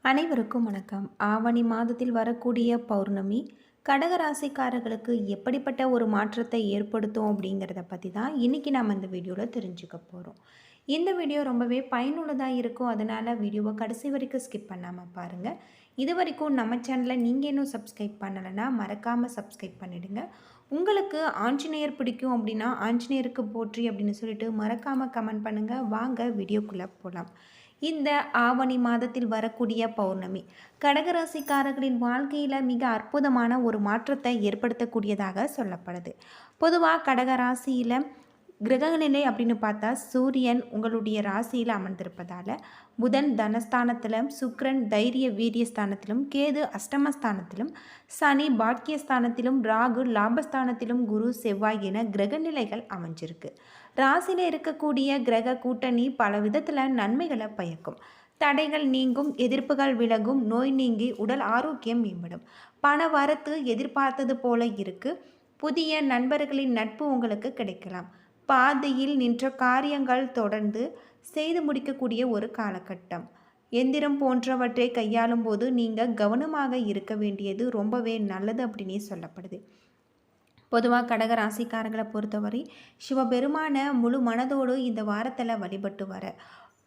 அனைவருக்கும் வணக்கம். ஆவணி மாதத்தில் வரக்கூடிய பௌர்ணமி கடகராசிக்காரர்களுக்கு எப்படிப்பட்ட ஒரு மாற்றத்தை ஏற்படுத்தும் அப்படிங்கிறத பற்றி தான் இன்றைக்கி நம்ம இந்த வீடியோவில் தெரிஞ்சுக்க போகிறோம். இந்த வீடியோ ரொம்பவே பயனுள்ளதாக இருக்கும். அதனால் வீடியோவை கடைசி வரைக்கும் ஸ்கிப் பண்ணாமல் பாருங்கள். இது வரைக்கும் நம்ம சேனலை நீங்கள் இன்னும் சப்ஸ்கிரைப் பண்ணலைன்னா மறக்காமல் சப்ஸ்கிரைப் பண்ணிவிடுங்க. உங்களுக்கு ஆஞ்சநேயர் பிடிக்கும் அப்படின்னா ஆஞ்சநேயருக்கு போற்றி அப்படின்னு சொல்லிட்டு மறக்காமல் கமெண்ட் பண்ணுங்கள். வாங்க வீடியோக்குள்ளே போகலாம். இந்த ஆவணி மாதத்தில் வரக்கூடிய பௌர்ணமி கடகராசிக்காரர்களின் வாழ்க்கையில் மிக அற்புதமான ஒரு மாற்றத்தை ஏற்படுத்தக்கூடியதாக சொல்லப்படுது. பொதுவாக கடகராசியில் கிரகநிலை அப்படின்னு பார்த்தா சூரியன் உங்களுடைய ராசியில் அமர்ந்திருப்பதால் புதன் தனஸ்தானத்திலும், சுக்கிரன் தைரிய வீரியஸ்தானத்திலும், கேது அஷ்டமஸ்தானத்திலும், சனி பாக்கியஸ்தானத்திலும், ராகு லாபஸ்தானத்திலும், குரு செவ்வாய் என கிரகநிலைகள் அமைஞ்சிருக்கு. ராசியில் இருக்கக்கூடிய கிரக கூட்டணி பல விதத்தில் நன்மைகளை பயக்கும். தடைகள் நீங்கும், எதிர்ப்புகள் விலகும், நோய் நீங்கி உடல் ஆரோக்கியம் மேம்படும். பண வரத்து எதிர்பார்த்தது போல இருக்கு. புதிய நண்பர்களின் நட்பு உங்களுக்கு கிடைக்கலாம். பாதையில் நின்ற காரியங்கள் தொடர்ந்து செய்து முடிக்கக்கூடிய ஒரு காலகட்டம். எந்திரம் போன்றவற்றை கையாளும் போது நீங்கள் கவனமாக இருக்க வேண்டியது ரொம்பவே நல்லது அப்படின்னே சொல்லப்படுது. பொதுவாக கடக ராசிக்காரர்களை பொறுத்தவரை சிவபெருமான முழு மனதோடு இந்த வாரத்தில் வழிபட்டு வர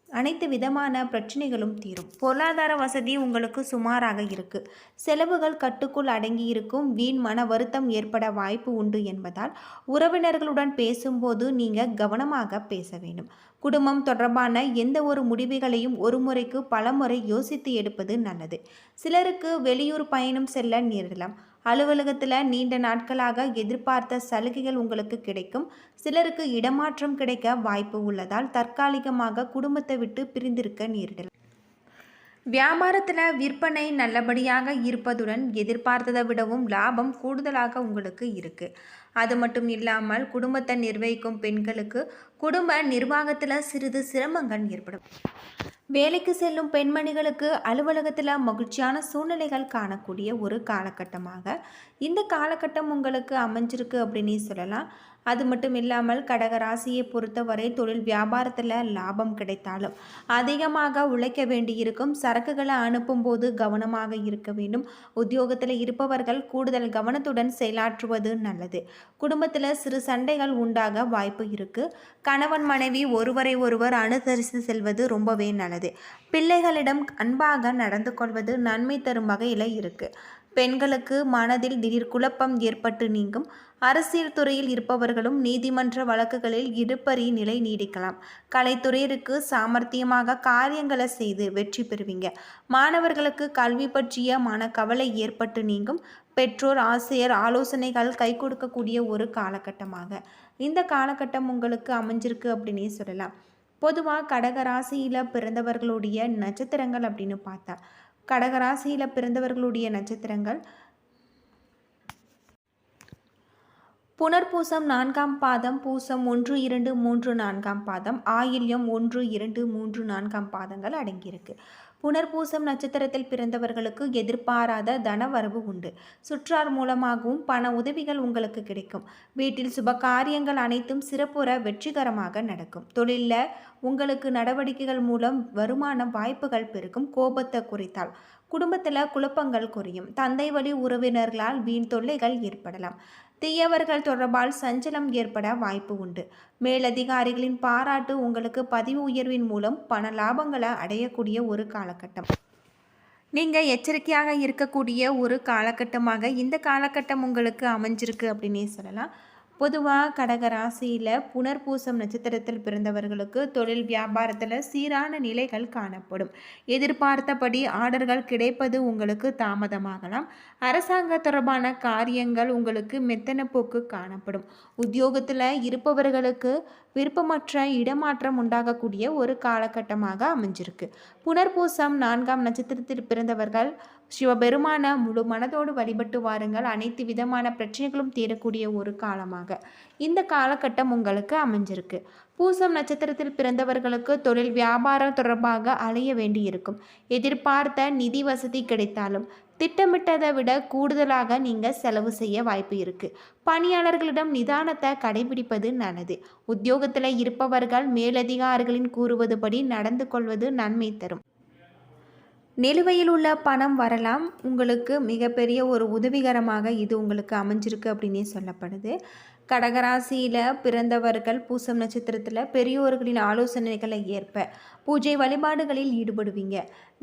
அனைத்து விதமான பிரச்சனைகளும் தீரும். பொருளாதார வசதி உங்களுக்கு சுமாராக இருக்குது. செலவுகள் கட்டுக்குள் அடங்கி இருக்கும். வீண் மன வருத்தம் ஏற்பட வாய்ப்பு உண்டு என்பதால் உறவினர்களுடன் பேசும்போது நீங்கள் கவனமாக பேச வேண்டும். குடும்பம் தொடர்பான எந்த ஒரு முடிவுகளையும் ஒரு முறைக்கு பல முறை யோசித்து எடுப்பது நல்லது. சிலருக்கு வெளியூர் பயணம் செல்ல நேரிடலாம். அலுவலகத்தில் நீண்ட நாட்களாக எதிர்பார்த்த சலுகைகள் உங்களுக்கு கிடைக்கும். சிலருக்கு இடமாற்றம் கிடைக்க வாய்ப்பு உள்ளதால் தற்காலிகமாக குடும்பத்தை விட்டு பிரிந்திருக்க நேரிடலாம். வியாபாரத்தில் விற்பனை நல்லபடியாக இருப்பதுடன் எதிர்பார்த்ததை விடவும் லாபம் கூடுதலாக உங்களுக்கு இருக்குது. அது மட்டும் இல்லாமல் குடும்பத்தை நிர்வகிக்கும் பெண்களுக்கு குடும்ப நிர்வாகத்தில் சிறிது சிரமங்கள் ஏற்படும். வேலைக்கு செல்லும் பெண்மணிகளுக்கு அலுவலகத்தில் மகிழ்ச்சியான சூழ்நிலைகள் காணக்கூடிய ஒரு காலகட்டமாக இந்த காலகட்டம் உங்களுக்கு அமைஞ்சிருக்கு அப்படின்னு சொல்லலாம். அது மட்டும் இல்லாமல் கடக ராசியை பொறுத்தவரை தொழில் வியாபாரத்தில் லாபம் கிடைத்தாலும் அதிகமாக உழைக்க வேண்டியிருக்கும். சரக்குகளை அனுப்பும்போது கவனமாக இருக்க வேண்டும். உத்தியோகத்தில் இருப்பவர்கள் கூடுதல் கவனத்துடன் செயலாற்றுவது நல்லது. குடும்பத்தில் சிறு சண்டைகள் உண்டாக வாய்ப்பு இருக்குது. கணவன் மனைவி ஒருவரை ஒருவர் அனுசரித்து செல்வது ரொம்பவே நல்லது. பிள்ளைகளிடம் அன்பாக நடந்து கொள்வது நன்மை தரும் வகையில் இருக்குது. பெண்களுக்கு மனதில் திடீர் குழப்பம் ஏற்பட்டு நீங்கும். அரசியல் துறையில் இருப்பவர்களும் நீதிமன்ற வழக்குகளில் இழுபறி நிலை நீடிக்கலாம். கலைத்துறையிற்கு சாமர்த்தியமாக காரியங்களை செய்து வெற்றி பெறுவீங்க. மாணவர்களுக்கு கல்வி பற்றிய மனக்கவலை ஏற்பட்டு நீங்கும். பெற்றோர் ஆசிரியர் ஆலோசனைகள் கை கொடுக்கக்கூடிய ஒரு காலகட்டமாக இந்த காலகட்டம் உங்களுக்கு அமைஞ்சிருக்கு அப்படின்னே சொல்லலாம். பொதுவாக கடகராசியில் பிறந்தவர்களுடைய நட்சத்திரங்கள் அப்படின்னு பார்த்தா கடகராசியில் பிறந்தவர்களுடைய நட்சத்திரங்கள் புனர்பூசம் 4ஆம் பாதம், பூசம் 1, 2, 3, 4ஆம் பாதம், ஆயில்யம் 1, 2, 3, 4ஆம் பாதங்கள் அடங்கியிருக்கு. புனர்பூசம் நட்சத்திரத்தில் பிறந்தவர்களுக்கு எதிர்பாராத தனவரவு உண்டு. சுற்றார் மூலமாகவும் பண உதவிகள் உங்களுக்கு கிடைக்கும். வீட்டில் சுப காரியங்கள் அனைத்தும் சிறப்புற வெற்றிகரமாக நடக்கும். தொழிலில் உங்களுக்கு நடவடிக்கைகள் மூலம் வருமான வாய்ப்புகள் பெருகும். கோபத்தை குறைத்தால் குடும்பத்தில் குழப்பங்கள் குறையும். தந்தை வழி உறவினர்களால் வீண் தொல்லைகள் ஏற்படலாம். தீயவர்கள் தொடர்பால் சஞ்சலம் ஏற்பட வாய்ப்பு உண்டு. மேலதிகாரிகளின் பாராட்டு உங்களுக்கு பதவி உயர்வின் மூலம் பண லாபங்களை அடையக்கூடிய ஒரு காலகட்டம். நீங்கள் எச்சரிக்கையாக இருக்கக்கூடிய ஒரு காலகட்டமாக இந்த காலகட்டம் உங்களுக்கு அமைஞ்சிருக்கு அப்படின்னே சொல்லலாம். பொதுவாக கடக ராசியில் புனர்பூசம் நட்சத்திரத்தில் பிறந்தவர்களுக்கு தொழில் வியாபாரத்தில் சீரான நிலைகள் காணப்படும். எதிர்பார்த்தபடி ஆர்டர்கள் கிடைப்பது உங்களுக்கு தாமதமாகலாம். அரசாங்க தொடர்பான காரியங்கள் உங்களுக்கு மெத்தன போக்கு காணப்படும். உத்தியோகத்தில் இருப்பவர்களுக்கு விருப்பமற்ற இடமாற்றம் உண்டாகக்கூடிய ஒரு காலகட்டமாக அமைஞ்சிருக்கு. புனர்பூசம் 4ஆம் நட்சத்திரத்தில் பிறந்தவர்கள் சிவபெருமான முழு மனதோடு வழிபட்டு வாருங்கள். அனைத்து விதமான பிரச்சனைகளும் தீரக்கூடிய ஒரு காலமாக இந்த காலகட்டம் உங்களுக்கு அமைஞ்சிருக்கு. பூசம் நட்சத்திரத்தில் பிறந்தவர்களுக்கு தொழில் வியாபாரம் தொடர்பாக அலைய வேண்டியிருக்கும். எதிர்பார்த்த நிதி வசதி கிடைத்தாலும் திட்டமிட்டதை விட கூடுதலாக நீங்கள் செலவு செய்ய வாய்ப்பு இருக்குது. பணியாளர்களிடம் நிதானத்தை கடைபிடிப்பது நல்லது. உத்தியோகத்தில் இருப்பவர்கள் மேலதிகாரிகளின் கூறுவதுபடி நடந்து கொள்வது நன்மை தரும். நிலுவையில் உள்ள பணம் வரலாம். உங்களுக்கு மிகப்பெரிய ஒரு உதவிகரமாக இது உங்களுக்கு அமைஞ்சிருக்கு அப்படின்னே சொல்லப்படுது. கடகராசியில் பிறந்தவர்கள் பூசம் நட்சத்திரத்தில் பெரியோர்களின் ஆலோசனைகளை ஏற்ப பூஜை வழிபாடுகளில் ஈடுபடுவீங்க.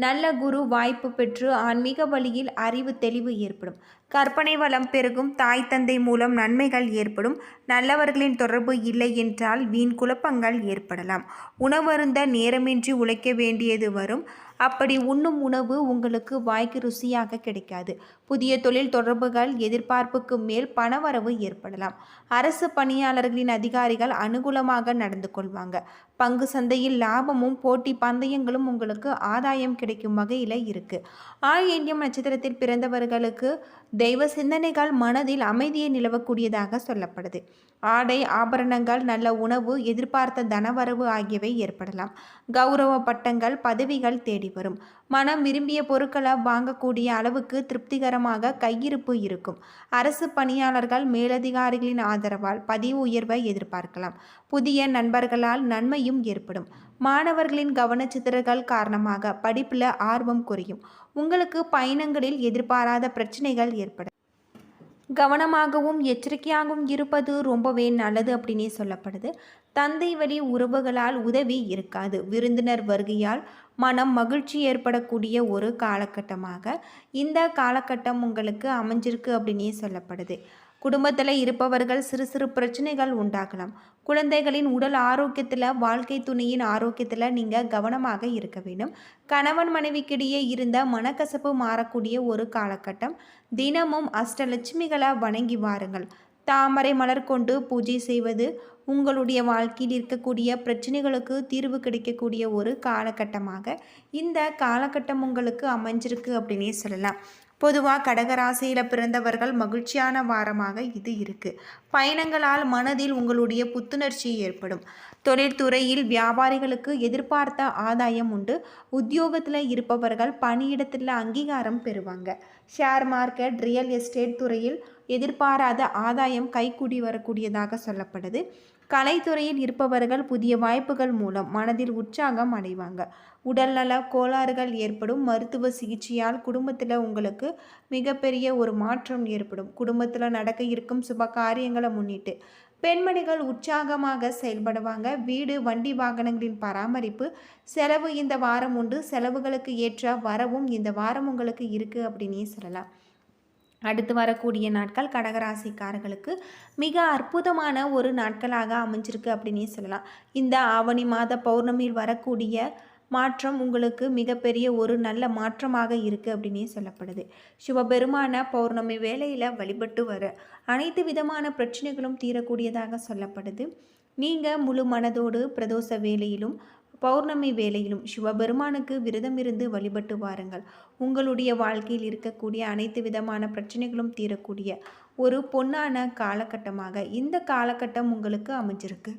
நல்ல குரு வாய்ப்பு பெற்று ஆன்மீக வழியில் அறிவு தெளிவு ஏற்படும். கற்பனை வளம் பெருகும். தாய் தந்தை மூலம் நன்மைகள் ஏற்படும். நல்லவர்களின் தொடர்பு இல்லை என்றால் வீண் குழப்பங்கள் ஏற்படலாம். உணவருந்த நேரமின்றி உழைக்க வேண்டியது வரும். அப்படி உண்ணும் உணவு உங்களுக்கு வாய்க்கு ருசியாக கிடைக்காது. புதிய தொழில் தொடர்புகள் எதிர்பார்ப்புக்கு மேல் பணவரவு ஏற்படலாம். அரசு பணியாளர்களின் அதிகாரிகள் அனுகூலமாக நடந்து கொள்வாங்க. பங்கு சந்தையில் லாபமும் போட்டி பந்தயங்களும் உங்களுக்கு ஆதாயம் கிடைக்கும் வகையில் இருக்குது. ஆயில்யம் நட்சத்திரத்தில் பிறந்தவர்களுக்கு தெய்வ சிந்தனைகள் மனதில் அமைதியை நிலவக்கூடியதாக சொல்லப்படுது. ஆடை ஆபரணங்கள் நல்ல உணவு எதிர்பார்த்த தனவரவு ஆகியவை ஏற்படலாம். கௌரவ பட்டங்கள் பதவிகள் தேடி வரும். மனம் விரும்பிய பொருட்களை வாங்கக்கூடிய அளவுக்கு திருப்திகரமாக கையிருப்பு இருக்கும். அரசு பணியாளர்கள் மேலதிகாரிகளின் ஆதரவால் பதவி உயர்வை எதிர்பார்க்கலாம். புதிய நண்பர்களால் நன்மையும் ஏற்படும். மாணவர்களின் கவனச்சிதறல்கள் காரணமாக படிப்பில் ஆர்வம் குறையும். உங்களுக்கு பயணங்களில் எதிர்பாராத பிரச்சனைகள் ஏற்படும். கவனமாகவும் எச்சரிக்கையாகவும் இருப்பது ரொம்பவே நல்லது அப்படின்னே சொல்லப்படுது. தந்தை வழி உறவுகளால் உதவி இருக்காது. விருந்தினர் வருகையால் மனம் மகிழ்ச்சி ஏற்படக்கூடிய ஒரு காலகட்டமாக இந்த காலகட்டம் உங்களுக்கு அமைஞ்சிருக்கு அப்படின்னே சொல்லப்படுது. குடும்பத்தில் இருப்பவர்கள் சிறு சிறு பிரச்சனைகள் உண்டாகலாம். குழந்தைகளின் உடல் ஆரோக்கியத்தில் வாழ்க்கை துணையின் ஆரோக்கியத்தில் நீங்கள் கவனமாக இருக்க வேண்டும். கணவன் மனைவிக்கிடையே இருந்த மனக்கசப்பு மாறக்கூடிய ஒரு காலகட்டம். தினமும் அஷ்டலட்சுமிகளை வணங்கி வாருங்கள். தாமரை மலர் கொண்டு பூஜை செய்வது உங்களுடைய வாழ்க்கையில் இருக்கக்கூடிய பிரச்சனைகளுக்கு தீர்வு கிடைக்கக்கூடிய ஒரு காலகட்டமாக இந்த காலகட்டம் உங்களுக்கு அமைஞ்சிருக்கு அப்படின்னே சொல்லலாம். பொதுவாக கடகராசியில் பிறந்தவர்கள் மகிழ்ச்சியான வாரமாக இது இருக்குது. பயணங்களால் மனதில் உங்களுடைய புத்துணர்ச்சி ஏற்படும். தொழில்துறையில் வியாபாரிகளுக்கு எதிர்பார்த்த ஆதாயம் உண்டு. உத்தியோகத்தில் இருப்பவர்கள் பணியிடத்தில் அங்கீகாரம் பெறுவாங்க. ஷேர் மார்க்கெட் ரியல் எஸ்டேட் துறையில் எதிர்பாராத ஆதாயம் கைகூடி வரக்கூடியதாக சொல்லப்படுது. கலைத்துறையில் இருப்பவர்கள் புதிய வாய்ப்புகள் மூலம் மனதில் உற்சாகம் அடைவாங்க. உடல்நல கோளாறுகள் ஏற்படும். மருத்துவ சிகிச்சையால் குடும்பத்தில் உங்களுக்கு மிகப்பெரிய ஒரு மாற்றம் ஏற்படும். குடும்பத்தில் நடக்க இருக்கும் சுப காரியங்களை முன்னிட்டு பெண்மணிகள் உற்சாகமாக செயல்படுவாங்க. வீடு வண்டி வாகனங்களின் பராமரிப்பு செலவு இந்த வாரம் உண்டு. செலவுகளுக்கு ஏற்ற வரவும் இந்த வாரம் உங்களுக்கு இருக்குது அப்படின்னே சொல்லலாம். அடுத்து வரக்கூடிய நாட்கள் கடகராசிக்காரர்களுக்கு மிக அற்புதமான ஒரு நாட்களாக அமைஞ்சிருக்கு அப்படின்னே சொல்லலாம். இந்த ஆவணி மாத பௌர்ணமியில் வரக்கூடிய மாற்றம் உங்களுக்கு மிகப்பெரிய ஒரு நல்ல மாற்றமாக இருக்குது அப்படின்னே சொல்லப்படுது. சிவபெருமான பௌர்ணமி வேளையில் வழிபட்டு வர அனைத்து விதமான பிரச்சனைகளும் தீரக்கூடியதாக சொல்லப்படுது. நீங்கள் முழு மனதோடு பிரதோஷ வேளையிலும் பௌர்ணமி வேளையிலும் சிவபெருமானுக்கு விரதம் இருந்து வழிபட்டு வாருங்கள். உங்களுடைய வாழ்க்கையில் இருக்கக்கூடிய அனைத்து விதமான பிரச்சனைகளும் தீரக்கூடிய ஒரு பொன்னான காலகட்டமாக இந்த காலகட்டம் உங்களுக்கு அமைஞ்சிருக்கு.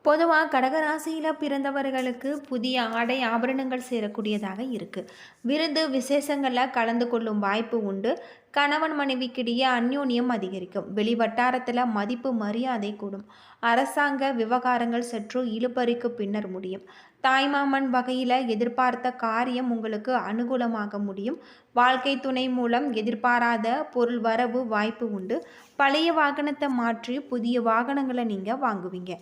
பொதுவாக கடகராசியில் பிறந்தவர்களுக்கு புதிய ஆடை ஆபரணங்கள் சேரக்கூடியதாக இருக்குது. விருந்து விசேஷங்களில் கலந்து கொள்ளும் வாய்ப்பு உண்டு. கணவன் மனைவிக்கிடையே அந்யோன்யம் அதிகரிக்கும். வெளி வட்டாரத்தில் மதிப்பு மரியாதை கூடும். அரசாங்க விவகாரங்கள் சற்று இழுபறிக்கு பின்னர் முடியும். தாய்மாமன் வகையில் எதிர்பார்த்த காரியம் உங்களுக்கு அனுகூலமாக முடியும். வாழ்க்கை துணை மூலம் எதிர்பாராத பொருள் வரவு வாய்ப்பு உண்டு. பழைய வாகனத்தை மாற்றி புதிய வாகனங்களை நீங்கள் வாங்குவீங்க.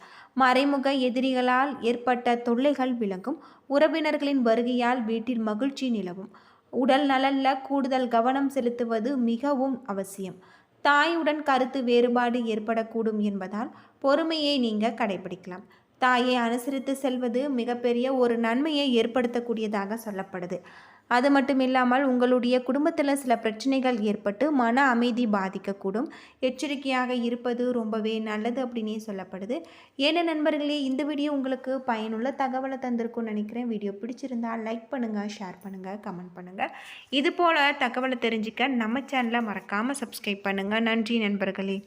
மறைமுக எதிரிகளால் ஏற்பட்ட தொல்லைகள் விலகும். உறவினர்களின் வருகையால் வீட்டில் மகிழ்ச்சி நிலவும். உடல் நலனில் கூடுதல் கவனம் செலுத்துவது மிகவும் அவசியம். தாயுடன் கருத்து வேறுபாடு ஏற்படக்கூடும் என்பதால் பொறுமையை நீங்கள் கடைபிடிக்கலாம். தாயை அனுசரித்து செல்வது மிகப்பெரிய ஒரு நன்மையை ஏற்படுத்தக்கூடியதாக சொல்லப்படுது. அது மட்டும் இல்லாமல் உங்களுடைய குடும்பத்தில் சில பிரச்சனைகள் ஏற்பட்டு மன அமைதி பாதிக்கக்கூடும். எச்சரிக்கையாக இருப்பது ரொம்பவே நல்லது அப்படின்னே சொல்லப்படுது. ஏன்னா நண்பர்களே, இந்த வீடியோ உங்களுக்கு பயனுள்ள தகவலை தந்திருக்கும்னு நினைக்கிறேன். வீடியோ பிடிச்சிருந்தால் லைக் பண்ணுங்கள், ஷேர் பண்ணுங்கள், கமெண்ட் பண்ணுங்கள். இது போல் தகவலை தெரிஞ்சுக்க நம்ம சேனலை மறக்காமல் சப்ஸ்கிரைப் பண்ணுங்கள். நன்றி நண்பர்களே.